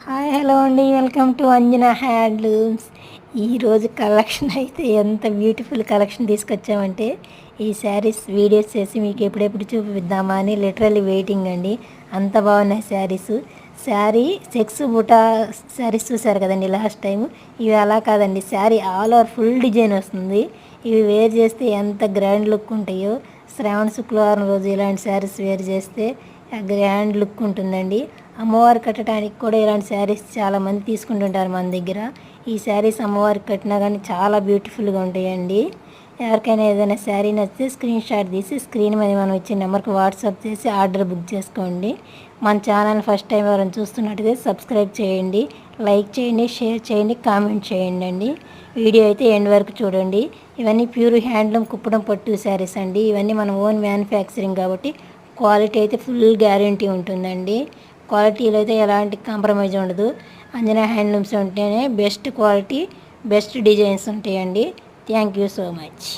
Hi hello అండి, welcome to Anjana handlooms. ఈరోజు collection అయితే ఎంత బ్యూటిఫుల్ కలెక్షన్ తీసుకొచ్చామంటే ఈ శారీస్ వీడియోస్ చేసి మీకు ఎప్పుడెప్పుడు చూపిద్దామా అని లిటరల్లీ వెయిటింగ్ అండి. అంత బాగున్నాయి శారీస్. శారీ చెక్స్ బుటా శారీస్ చూసారు కదండి లాస్ట్ టైం. ఇవి అలా కాదండి, sari all over full design వస్తుంది. ఇవి వేర్ చేస్తే ఎంత గ్రాండ్ లుక్ ఉంటాయో. శ్రావణ శుక్రవారం రోజు ఇలాంటి శారీస్ వేర్ చేస్తే గ్రాండ్ లుక్ ఉంటుందండి. అమ్మవారు కట్టడానికి కూడా ఇలాంటి శారీస్ చాలామంది తీసుకుంటుంటారు మన దగ్గర. ఈ శారీస్ అమ్మవారికి కట్టినా కానీ చాలా బ్యూటిఫుల్గా ఉంటాయండి. ఎవరికైనా ఏదైనా శారీ నచ్చితే స్క్రీన్ షాట్ తీసి స్క్రీన్ మీద మనం ఇచ్చే నెంబర్కి వాట్సాప్ చేసి ఆర్డర్ బుక్ చేసుకోండి. మన ఛానల్ ఫస్ట్ టైం ఎవరైనా చూస్తున్నట్టయితే సబ్స్క్రైబ్ చేయండి, లైక్ చేయండి, షేర్ చేయండి, కామెంట్ చేయండి అండి. వీడియో అయితే ఎండ్ వరకు చూడండి. ఇవన్నీ ప్యూర్ హ్యాండ్లూమ్ కుప్పడం పట్టు శారీస్ అండి. ఇవన్నీ మన ఓన్ మ్యానుఫ్యాక్చరింగ్ కాబట్టి క్వాలిటీ అయితే ఫుల్ గ్యారంటీ ఉంటుందండి. క్వాలిటీలో అయితే ఎలాంటి కాంప్రమైజ్ ఉండదు. అంజనా హ్యాండ్లూమ్స్ ఉంటేనే బెస్ట్ క్వాలిటీ, బెస్ట్ డిజైన్స్ ఉంటాయండి. Thank you so much.